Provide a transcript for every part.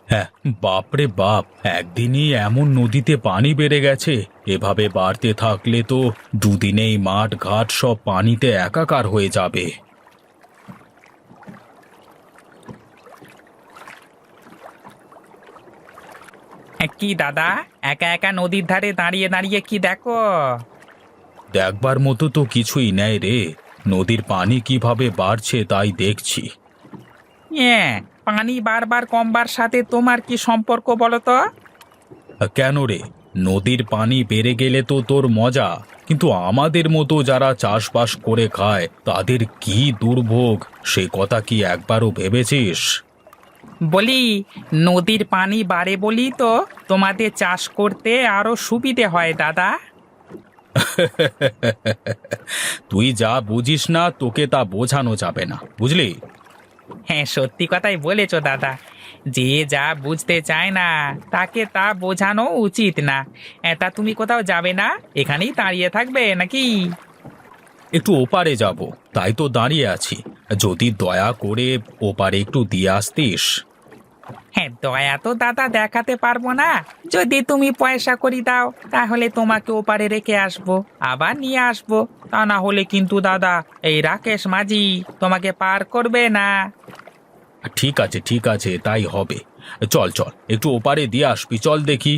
হ্যাঁ, বাপরে বাপ, একদিনই এমন নদীতে পানি বেড়ে গেছে। এভাবে বাড়তে থাকলে তো দুদিনেই মাঠ ঘাট সব পানিতে একাকার হয়ে যাবে। কি দাদা, একা একা নদীর ধারে দাঁড়িয়ে দাঁড়িয়ে কি দেখো? দেখবার মতো তো কিছুই নেই রে। নদীর পানি কিভাবে বাড়ছে তাই দেখছি। হ্যাঁ, পানি বারবার কমবার সাথে তোমার কি সম্পর্ক বলো তো? কেন রে? নদীর পানি বেড়ে গেলে তো তোর মজা, কিন্তু আমাদের মতো যারা চাষবাস করে খায় তাদের কি দুর্ভোগ, সে কথা কি একবারও ভেবেছিস? বলি, নদীর পানি বাড়ে বলি তো তোমাদের চাষ করতে আরো সুবিধে হয় দাদা। তুই যা বুঝিস না তোকে তা বোঝানো যাবে না, বুঝলি? হ্যাঁ, সত্যি কথাই বলেছো দাদা। যে যা বুঝতে চায় না তাকে তা বোঝানো উচিত না। তা তুমি কোথাও যাবে না? এখানেই দাঁড়িয়ে থাকবে নাকি? একটু ওপারে যাব, তাই তো দাঁড়িয়ে আছি। যদি দয়া করে ওপারে একটু দিয়ে আসতিস। হ্যাঁ, দয়া তো দাদা দেখাতে পারবো না। যদি তুমি পয়সা করি দাও তাহলে তোমাকে ওপারে রেখে আসবো, আবার নিয়ে আসবো। তা না হলে কিন্তু দাদা, এই রাকেশ মাঝি তোমাকে পার করবে না। ঠিক আছে ঠিক আছে, তাই হবে। চল চল, একটু ওপারে দিয়ে আসবি, চল দেখি।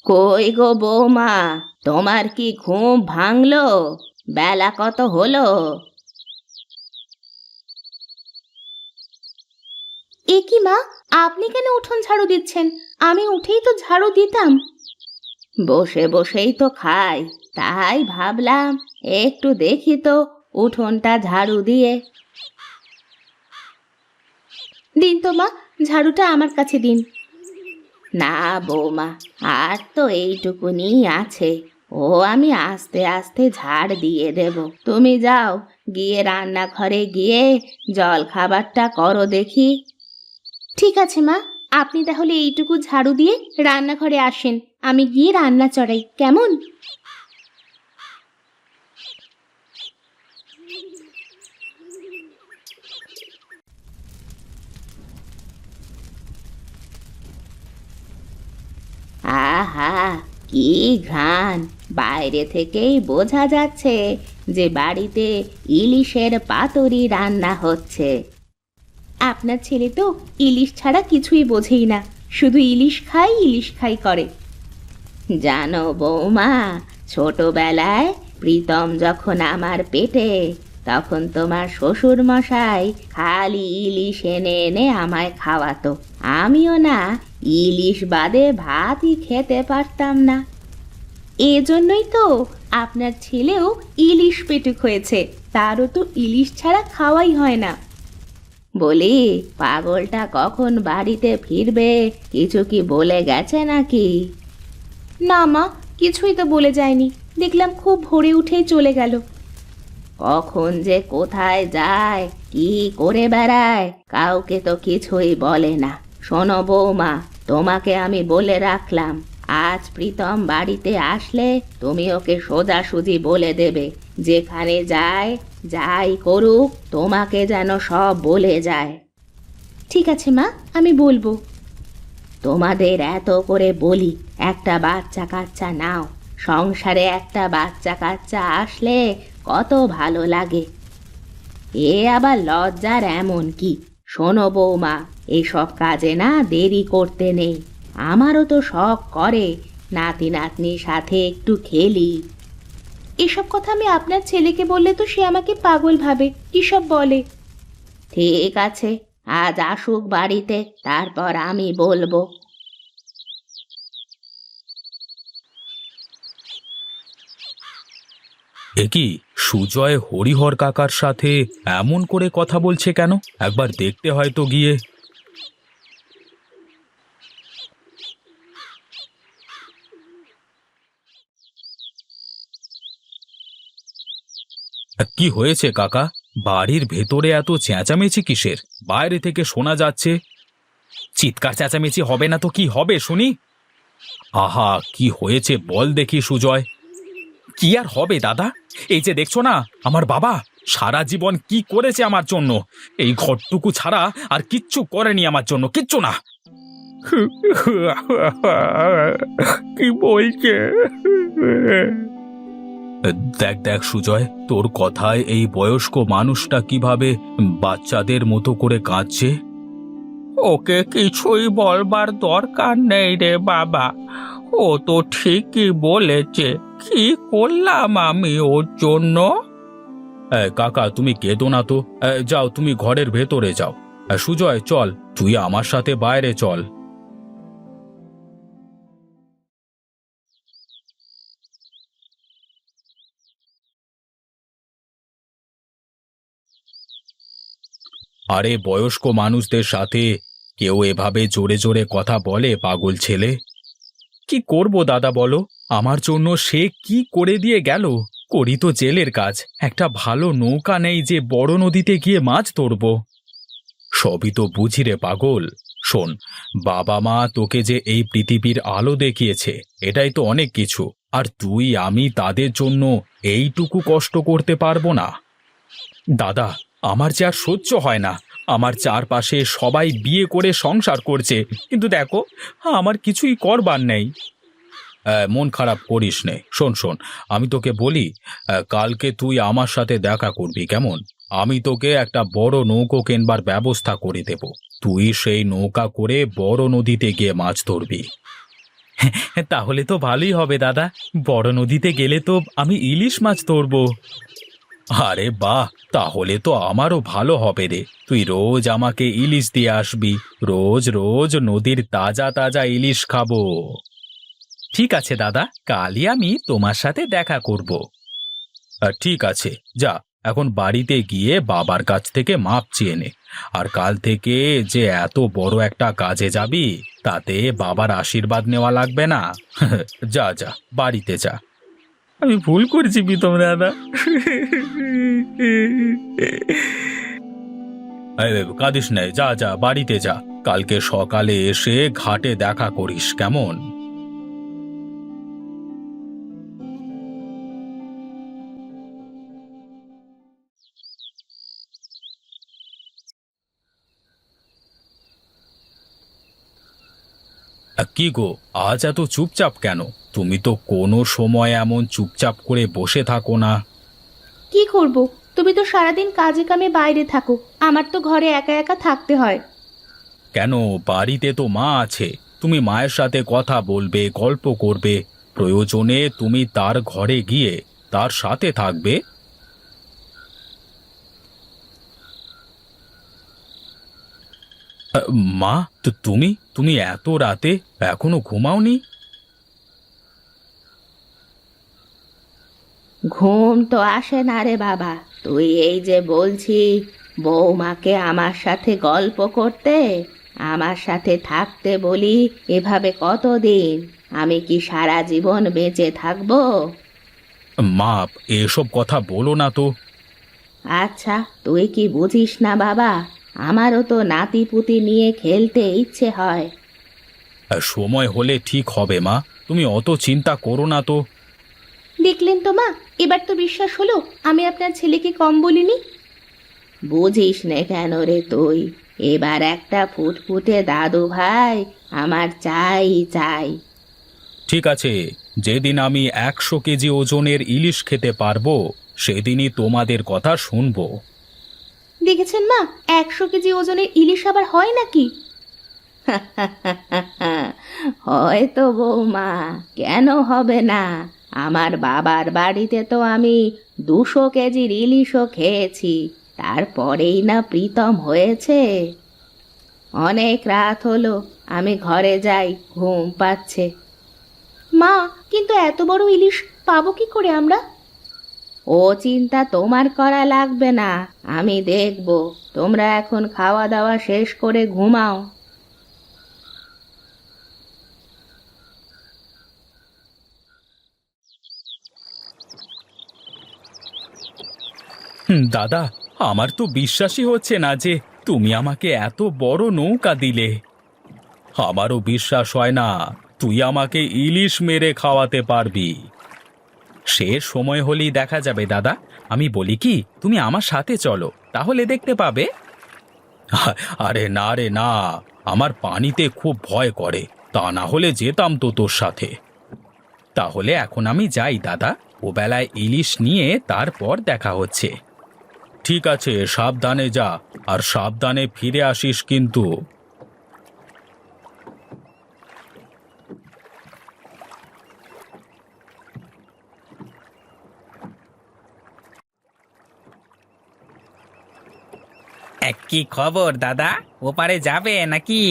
কই গো বৌমা, তোমার কি ঘুম ভাঙলো? বেলা কত হলো? এ কি মা, আপনি কেন উঠোন ঝাড়ু দিচ্ছেন? আমি উঠেই তো ঝাড়ু দিতাম। বসে বসেই তো খাই, তাই ভাবলাম একটু দেখি তো উঠোনটা ঝাড়ু দিয়ে। দিন তো মা, ঝাড়ুটা আমার কাছে দিন। না বৌমা, আর তো এইটুকুনি আছে, ও আমি আস্তে আস্তে ঝাড় দিয়ে দেব। তুমি যাও, গিয়ে রান্নাঘরে গিয়ে জল খাবারটা করো দেখি। ঠিক আছে মা, আপনি তাহলে এইটুকু ঝাড়ু দিয়ে রান্নাঘরে আসেন, আমি গিয়ে রান্না চড়াই, কেমন? আহা, কি ঘ্রাণ! বাইরে থেকেই বোঝা যাচ্ছে যে বাড়িতে ইলিশের পাতুরি রান্না হচ্ছে। আপনার ছেলে তো ইলিশ ছাড়া কিছুই বোঝেই না, শুধু ইলিশ খাই করে। জানো বৌমা, ছোটবেলায় প্রীতম যখন আমার পেটে, তখন তোমার শ্বশুর মশাই খালি ইলিশ এনে এনে আমায় খাওয়াতো। আমিও না ইলিশ বাদে ভাতই খেতে পারতাম না। এজন্যই তো আপনার ছেলেও ইলিশ পেটুক হয়েছে, তারও তো ইলিশ ছাড়া খাওয়াই হয় না। বলি, পাগলটা কখন বাড়িতে ফিরবে, কিছু কি বলে গেছে নাকি? না মা, কিছুই তো বলে যায়নি, দেখলাম খুব ভোরে উঠেই চলে গেল। কখন যে কোথায় যায়, কি করে বেড়ায়, কাউকে তো কিছুই বলে না। শোনো বৌমা, তোমাকে আমি বলে রাখলাম, আজ প্রীতম বাড়িতে আসলে তুমি ওকে সোজাসুজি বলে দেবে, যেখানে যায় যাই করুক তোমাকে যেন সব বলে যায়। ঠিক আছে মা, আমি বলবো। তোমাদের এত করে বলি একটা বাচ্চা কাচ্চা নাও, সংসারে একটা বাচ্চা কাচ্চা আসলে কত ভালো লাগে। এ আবার লজ্জার এমন কি? শোনো বৌমা, এসব কাজে না দেরি করতে নেই। আমারও তো শখ করে নাতি নাতনির সাথে একটু খেলি। এসব কথা আমি আপনার ছেলেকে বললে তো সে আমাকে পাগল ভাবে, কি সব বলে। ঠিক আছে, আজ আসুক বাড়িতে, তারপর আমি বলবো। এ কি, সুজয় হরিহর কাকার সাথে এমন করে কথা বলছে কেন? একবার দেখতে হয় তো গিয়ে। কি হয়েছে কাকা? বাড়ির ভেতরে এত চেঁচামেচি কিসের? বাইরে থেকে শোনা যাচ্ছে। চিৎকার চেঁচামেচি হবে না তো কি হবে শুনি? আহা, কি হয়েছে বল দেখি সুজয়। কি আর হবে দাদা, এই যে দেখছো না আমার বাবা সারা জীবন কি করেছে আমার জন্য, এই ঘরটুকু ছাড়া আর কিচ্ছু করেনি আমার জন্য, কিচ্ছু না। কি বলছে? দেখ দেখ সুজয়, তোর কথায় এই বয়স্ক মানুষটা কিভাবে বাচ্চাদের মতো করে কাঁদছে। ওকে কিছুই বলবার দরকার নেই রে বাবা, ও তো ঠিকই বলেছে। কি করলাম আমি ওর জন্য? কাকা তুমি কেঁদো না তো, যাও তুমি ঘরের ভেতরে যাও। সুজয় চল, তুই আমার সাথে বাইরে চল। আরে বয়স্ক মানুষদের সাথে কেউ এভাবে জোরে জোরে কথা বলে পাগল ছেলে? কি করব দাদা বলো, আমার জন্য সে কি করে দিয়ে গেল। করি তো জেলের কাজ, একটা ভালো নৌকা নেই যে বড় নদীতে গিয়ে মাছ ধরব। সবই তো বুঝি রে পাগল। শোন, বাবা মা তোকে যে এই পৃথিবীর আলো দেখিয়েছে এটাই তো অনেক কিছু, আর তুই আমি তাদের জন্য এইটুকু কষ্ট করতে পারবো না? দাদা, আমার যে আর সহ্য হয় না। আমার চারপাশে সবাই বিয়ে করে সংসার করছে, কিন্তু দেখো আমার কিছুই করবার নেই। মন খারাপ করিস নে। শোন শোন, আমি তোকে বলি, কালকে তুই আমার সাথে দেখা করবি কেমন? আমি তোকে একটা বড় নৌকো কেনবার ব্যবস্থা করে দেব। তুই সেই নৌকা করে বড় নদীতে গিয়ে মাছ ধরবি। তাহলে তো ভালোই হবে দাদা, বড় নদীতে গেলে তো আমি ইলিশ মাছ ধরবো। আরে বাহ, তাহলে তো আমারও ভালো হবে রে। তুই রোজ আমাকে ইলিশ দিয়ে আসবি, রোজ রোজ নদীর তাজা তাজা ইলিশ খাবো। ঠিক আছে দাদা, কালই আমি তোমার সাথে দেখা করব। ঠিক আছে, যা এখন বাড়িতে গিয়ে বাবার কাছ থেকে মাপ চেয়ে নে। আর কাল থেকে যে এত বড় একটা কাজে যাবি, তাতে বাবার আশীর্বাদ নেওয়া লাগবে না। যা যা, বাড়িতে যা। আমি ভুল করেছি প্রীতম দাদা। কাঁদিস নাই, যা যা বাড়িতে যা। কালকে সকালে এসে ঘাটে দেখা করিস কেমন? কি গো, আজ এত চুপচাপ কেন? তুমি তো কোনো সময় এমন চুপচাপ করে বসে থাকো না। কি করব? তুমি তো সারাদিন কাজে কামে বাইরে থাকো, আমার তো ঘরে একা একা থাকতে হয়। কেন, বাড়িতে তো মা আছে। তুমি মায়ের সাথে কথা বলবে, গল্প করবে, প্রয়োজনে তুমি তার ঘরে গিয়ে তার সাথে থাকবে। মা, তো তুমি তুমি এত রাতে এখনো ঘুমাওনি? ঘুম তো আসে না রে বাবা। তুই এই যে বলছি বৌমাকে আমার সাথে গল্প করতে, আমার সাথে থাকতে বলি, এভাবে কতদিন? আমি কি সারা জীবন বেঁচে থাকবো? মা, এসব কথা বলো না তো। আচ্ছা, তুই কি বুঝিস না বাবা? আমারও তো নাতি পুতি নিয়ে খেলতে ইচ্ছে হয়। সময় হলে ঠিক হবে মা, তুমি অত চিন্তা করো না তো। দেখলেন তো মা, এবার তো বিশ্বাস হলো আমি আপনার ছেলেকে কম বলিনি। বুঝিস নে কেন রে তুই? এবার একটা ফুটফুটে দাদু ভাই আমার চাই চাই। ঠিক আছে, যেদিন আমি 100 কেজি ওজনের ইলিশ খেতে পারবো সেদিনই তোমাদের কথা শুনবো। দেখেছেন মা, 100 কেজি ওজনের ইলিশ আবার হয় নাকি? হয়তো বৌমা, কেন হবে না? আমার বাবার বাড়িতে তো আমি 200 কেজির ইলিশও খেয়েছি, তারপরেই না প্রীতম হয়েছে। অনেক রাত হলো, আমি ঘরে যাই, ঘুম পাচ্ছে। মা, কিন্তু এত বড় ইলিশ পাবো কি করে আমরা? ও চিন্তা তোমার করা লাগবে না, আমি দেখব। তোমরা এখন খাওয়া দাওয়া শেষ করে ঘুমাও। দাদা, আমার তো বিশ্বাসই হচ্ছে না যে তুমি আমাকে এত বড় নৌকা দিলে। আমারও বিশ্বাস হয় না তুই আমাকে ইলিশ মেরে খাওয়াতে পারবি। সে সময় হলেই দেখা যাবে দাদা। আমি বলি কি, তুমি আমার সাথে চলো, তাহলে দেখতে পাবে। আরে না রে না, আমার পানিতে খুব ভয় করে, তা না হলে যেতাম তো তোর সাথে। তাহলে এখন আমি যাই দাদা, ও বেলায় ইলিশ নিয়ে তারপর দেখা হচ্ছে। ঠিক আছে, সাবধানে যা, আর সাবধানে ফিরে আসিস কিন্তু। কি খবর দাদা, ওপারে যাবে নাকি?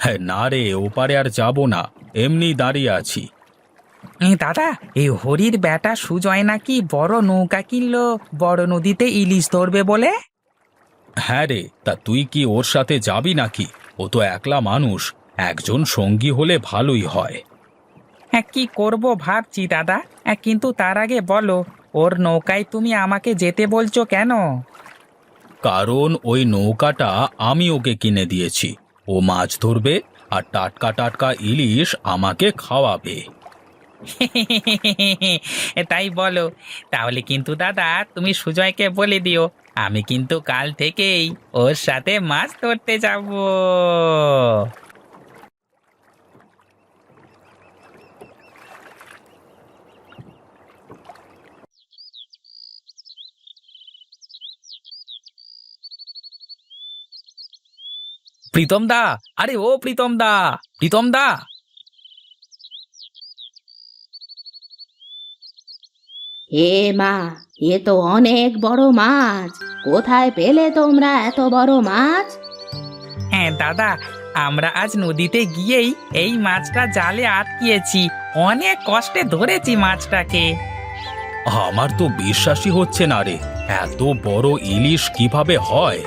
হ্যাঁ না রে, ওপারে আর যাব না, এমনি দাঁড়িয়ে আছি। দাদা, এই হরির বেটা সুজয় নাকি বড় নৌকা কিনলো বড় নদীতে ইলিশ ধরবে বলে। হ্যাঁ রে, তা তুই কি ওর সাথে যাবি নাকি? ও তো একলা মানুষ, একজন সঙ্গী হলে ভালোই হয়। কি করব ভাবছি দাদা, কিন্তু তার আগে বলো, ওর নৌকায় তুমি আমাকে যেতে বলছো কেন? কারণ ওই নৌকাটা আমি ওকে কিনে দিয়েছি। ও মাছ ধরবে আর টাটকা টাটকা ইলিশ আমাকে খাওয়াবে। তাই বলো, তাহলে কিন্তু দাদা তুমি সুজয়কে বলে দিও, আমি কিন্তু কাল থেকেই ওর সাথে মাছ ধরতে যাব। প্রীতম দা, আরে ও প্রীতম দা, প্রীতম দা। হে মা, এ তো অনেক বড় মাছ। কোথায় পেলে তোমরা এত বড় মাছ? হ্যাঁ দাদা, আমরা আজ নদীতে গিয়েই এই মাছটা জালে আটকিয়েছি, অনেক কষ্টে ধরেছি মাছটাকে। আমার তো বিশ্বাসই হচ্ছে না রে, এত বড় ইলিশ কিভাবে হয়?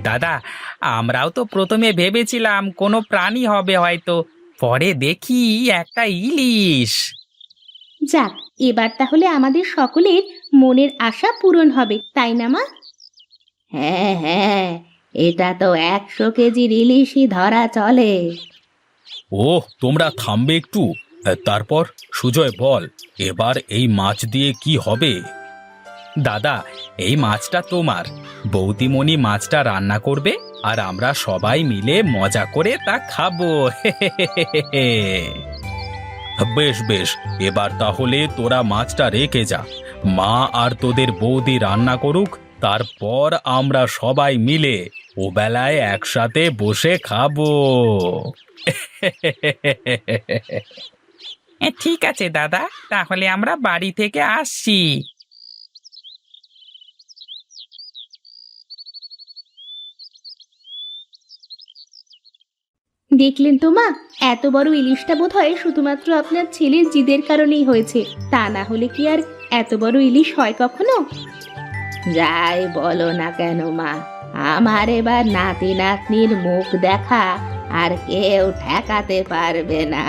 দাদা, আমরাও তো প্রথমে ভেবেছিলাম কোনো প্রাণী হবে হয়তো, পরে দেখি একটা ইলিশ। যাক, এবার তাহলে আমাদের সকলের মনের আশা পূরণ হবে, তাই না মা? হ্যাঁ হ্যাঁ, এটা তো 100 কেজির ইলিশই ধরা চলে। ওহ, তোমরা থামবে একটু। তারপর সুজয় বল, এবার এই মাছ দিয়ে কি হবে? দাদা, এই মাছটা তোমার, বৌদিমণি মাছটা রান্না করবে আর আমরা সবাই মিলে মজা করে তা খাবো। বেশ বেশ, এবার তাহলে তোরা মাছটা রেখে যা, মা আর তোদের বৌদি রান্না করুক, তারপর আমরা সবাই মিলে ও বেলায় একসাথে বসে খাবো। ঠিক আছে দাদা, তাহলে আমরা বাড়ি থেকে আসছি। দেখলেন তো মা, এত বড় ইলিশটা বোধহয় শুধুমাত্র আপনার ছেলের জিদের কারণেই হয়েছে, তা না হলে কি আর এত বড় ইলিশ হয় কখনো? যাই বলো না কেন মা, আমার এবার নাতি নাতনির মুখ দেখা আর কেউ ঠেকাতে পারবে না।